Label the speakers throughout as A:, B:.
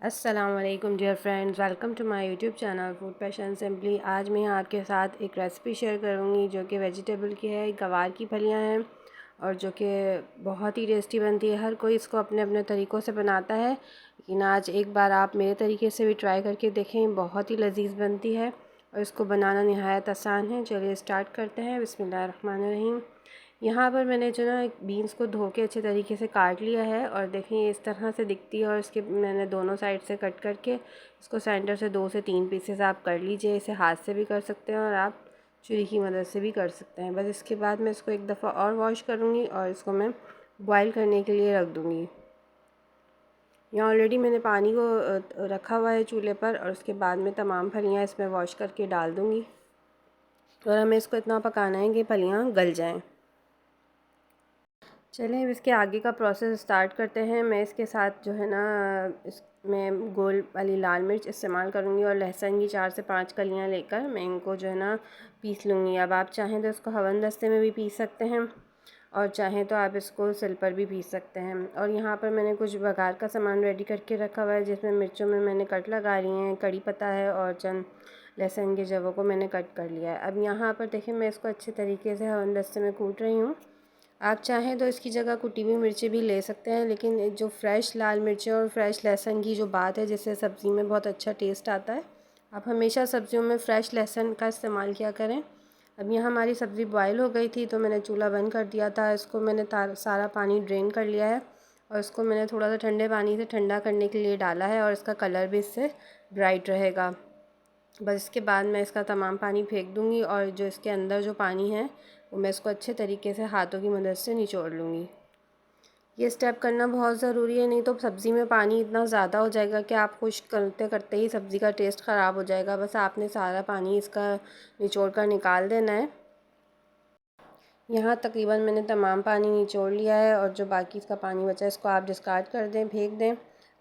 A: अस्सलाम वालेकुम dear friends, welcome to my YouTube channel food passion simply. आज मैं आपके साथ एक रेसिपी शेयर करूंगी जो कि वेजिटेबल की है। गवार की फलियां हैं और जो कि बहुत ही टेस्टी बनती है। हर कोई इसको अपने अपने तरीक़ों से बनाता है, लेकिन आज एक बार आप मेरे तरीके से भी ट्राई करके देखें, बहुत ही लजीज बनती है और इसको बनाना नहायत आसान है। चलिए स्टार्ट करते हैं। बिस्मिल्लाहिर्रहमानिर्रहीम। यहाँ पर मैंने जो ना बीन्स को धो के अच्छे तरीके से काट लिया है और देखें ये इस तरह से दिखती है। और इसके मैंने दोनों साइड से कट करके इसको सेंटर से 2 से 3 पीसेस आप कर लीजिए। इसे हाथ से भी कर सकते हैं और आप छुरी की मदद से भी कर सकते हैं। बस इसके बाद मैं इसको एक दफ़ा और वॉश करूँगी और इसको मैं बॉयल करने के लिए रख दूँगी। यहाँ ऑलरेडी मैंने पानी को रखा हुआ है चूल्हे पर और उसके बाद में तमाम फलियाँ इसमें वॉश करके डाल दूँगी और हमें इसको इतना पकाना है कि फलियाँ गल जाएँ। चलिए अब इसके आगे का प्रोसेस स्टार्ट करते हैं। मैं इसके साथ जो है ना इसमें गोल वाली लाल मिर्च इस्तेमाल करूँगी और लहसुन की 4 से 5 कलियाँ लेकर मैं इनको जो है ना पीस लूँगी। अब आप चाहें तो इसको हवन दस्ते में भी पीस सकते हैं और चाहें तो आप इसको सिल पर भी पीस सकते हैं। और यहाँ पर मैंने कुछ बघार का सामान रेडी करके रखा हुआ है, जिसमें मिर्चों में मैंने कट लगा लिए हैं, कड़ी पत्ता है और चंद लहसुन के जवों को मैंने कट कर लिया है। अब यहाँ पर देखिए मैं इसको अच्छे तरीके से हवन दस्ते में कूट रही हूँ। आप चाहें तो इसकी जगह कुटी हुई मिर्ची भी ले सकते हैं, लेकिन जो फ्रेश लाल मिर्चें और फ्रेश लहसुन की जो बात है, जिससे सब्ज़ी में बहुत अच्छा टेस्ट आता है, आप हमेशा सब्जियों में फ़्रेश लहसुन का इस्तेमाल किया करें। अब यहाँ हमारी सब्ज़ी बॉयल हो गई थी तो मैंने चूल्हा बंद कर दिया था। इसको मैंने सारा पानी ड्रेन कर लिया है और इसको मैंने थोड़ा सा ठंडे पानी से ठंडा करने के लिए डाला है और इसका कलर भी इससे ब्राइट रहेगा। बस इसके बाद मैं इसका तमाम पानी फेंक दूँगी और जो इसके अंदर जो पानी है वो मैं इसको अच्छे तरीके से हाथों की मदद से निचोड़ लूँगी। ये स्टेप करना बहुत ज़रूरी है, नहीं तो सब्ज़ी में पानी इतना ज़्यादा हो जाएगा कि आप खुश करते करते ही सब्ज़ी का टेस्ट ख़राब हो जाएगा। बस आपने सारा पानी इसका निचोड़ कर निकाल देना है। यहाँ तकरीबन मैंने तमाम पानी निचोड़ लिया है और जो बाकी इसका पानी बचा है इसको आप डिस्कार्ड कर दें, फेंक दें।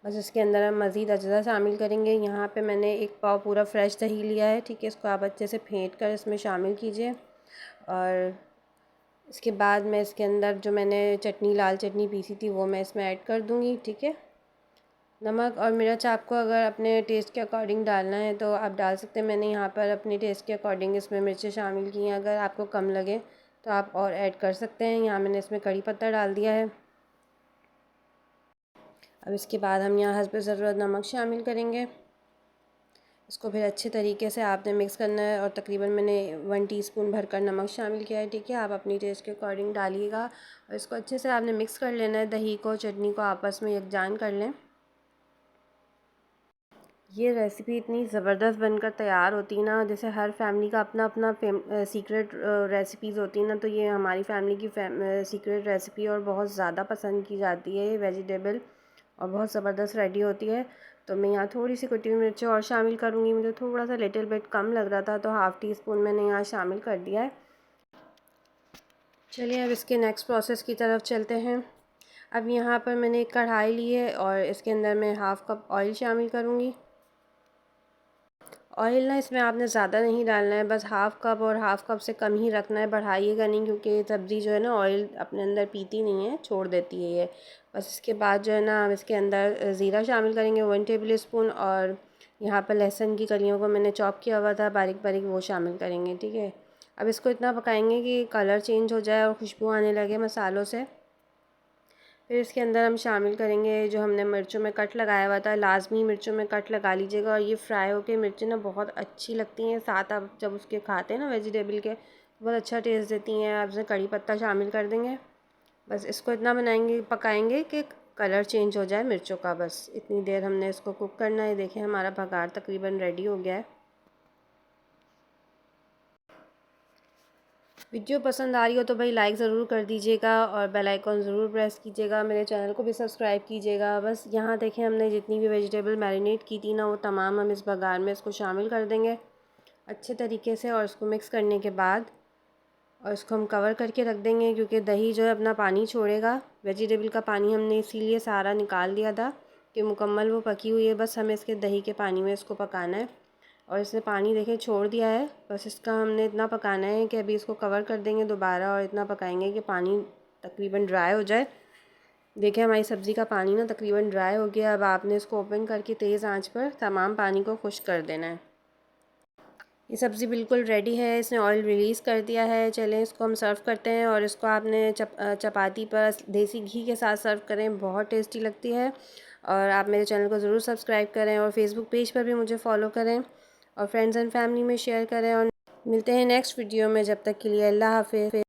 A: बस इसके अंदर हम मज़ीद अजज़ा शामिल करेंगे। यहाँ पे मैंने 1 पाव पूरा फ्रेश दही लिया है, ठीक है। इसको आप अच्छे से फेंट कर इसमें शामिल कीजिए और इसके बाद मैं इसके अंदर जो मैंने चटनी लाल चटनी पीसी थी वो मैं इसमें ऐड कर दूँगी, ठीक है। नमक और मिर्च आपको अगर अपने टेस्ट के अकॉर्डिंग डालना है तो आप डाल सकते हैं। मैंने यहाँ पर अपने टेस्ट के अकॉर्डिंग इसमें मिर्चें शामिल की हैं। अगर आपको कम लगे तो आप और ऐड कर सकते हैं। यहाँ मैंने इसमें कड़ी पत्ता डाल दिया है। अब इसके बाद हम यहाँ हस्ब ज़रूरत नमक शामिल करेंगे। इसको फिर अच्छे तरीके से आपने मिक्स करना है और तकरीबन मैंने 1 टीस्पून भरकर नमक शामिल किया है, ठीक है। आप अपनी टेस्ट के अकॉर्डिंग डालिएगा और इसको अच्छे से आपने मिक्स कर लेना है। दही को चटनी को आपस में यकजान कर लें। ये रेसिपी इतनी ज़बरदस्त बनकर तैयार होती ना, जैसे हर फैमिली का अपना अपना सीक्रेट रेसिपीज़ होती है ना, तो ये हमारी फैमिली की सीक्रेट रेसिपी और बहुत ज़्यादा पसंद की जाती है ये वेजिटेबल और बहुत ज़बरदस्त रेडी होती है। तो मैं यहाँ थोड़ी सी कुटी हुई मिर्चें और शामिल करूँगी। मुझे थोड़ा सा लिटिल बिट कम लग रहा था तो हाफ़ टी स्पून मैंने यहाँ शामिल कर दिया है। चलिए अब इसके नेक्स्ट प्रोसेस की तरफ चलते हैं। अब यहाँ पर मैंने एक कढ़ाई ली है और इसके अंदर मैं हाफ़ कप ऑयल शामिल करूँगी। ऑयल ना इसमें आपने ज़्यादा नहीं डालना है, बस हाफ़ कप और हाफ़ कप से कम ही रखना है, बढ़ाइएगा नहीं, क्योंकि सब्ज़ी जो है ना ऑयल अपने अंदर पीती नहीं है, छोड़ देती है ये। बस इसके बाद जो है ना हम इसके अंदर ज़ीरा शामिल करेंगे 1 टेबल स्पून और यहाँ पर लहसुन की कलियों को मैंने चॉप किया हुआ था बारीक बारीक, वो शामिल करेंगे, ठीक है। अब इसको इतना पकाएंगे कि कलर चेंज हो जाए और खुशबू आने लगे मसालों से। फिर इसके अंदर हम शामिल करेंगे जो हमने मिर्चों में कट लगाया हुआ था। लाजमी मिर्चों में कट लगा लीजिएगा और ये फ्राई होकर मिर्चें ना बहुत अच्छी लगती हैं, साथ आप जब उसके खाते हैं ना वेजिटेबल के, बहुत अच्छा टेस्ट देती हैं। आप इसमें कड़ी पत्ता शामिल कर देंगे। बस इसको इतना पकाएंगे कि कलर चेंज हो जाए मिर्चों का, बस इतनी देर हमने इसको कुक करना है। देखिए हमारा बघार तकरीबन रेडी हो गया है। वीडियो पसंद आ रही हो तो भाई लाइक ज़रूर कर दीजिएगा और बेल आइकॉन ज़रूर प्रेस कीजिएगा। मेरे चैनल को भी सब्सक्राइब कीजिएगा। बस यहाँ देखें हमने जितनी भी वेजिटेबल मैरिनेट की थी ना, वो तमाम हम इस बघार में इसको शामिल कर देंगे अच्छे तरीके से और इसको मिक्स करने के बाद और इसको हम कवर करके रख देंगे, क्योंकि दही जो है अपना पानी छोड़ेगा। वेजिटेबल का पानी हमने इसीलिए सारा निकाल दिया था कि मुकम्मल वो पकी हुई है। बस हमें इसके दही के पानी में इसको पकाना है और इसने पानी देखें छोड़ दिया है। बस इसका हमने इतना पकाना है कि अभी इसको कवर कर देंगे दोबारा और इतना पकाएंगे कि पानी तकरीबन ड्राई हो जाए। देखिए हमारी सब्ज़ी का पानी ना तकरीबन ड्राई हो गया। अब आपने इसको ओपन करके तेज़ आंच पर तमाम पानी को खुश्क कर देना है। ये सब्ज़ी बिल्कुल रेडी है, इसने ऑयल रिलीज़ कर दिया है। चलें इसको हम सर्व करते हैं और इसको आपने चपाती पर देसी घी के साथ सर्व करें, बहुत टेस्टी लगती है। और आप मेरे चैनल को ज़रूर सब्सक्राइब करें और फेसबुक पेज पर भी मुझे फॉलो करें और फ्रेंड्स एंड फैमिली में शेयर करें। और मिलते हैं नेक्स्ट वीडियो में, जब तक के लिए अल्लाह हाफ़िज़।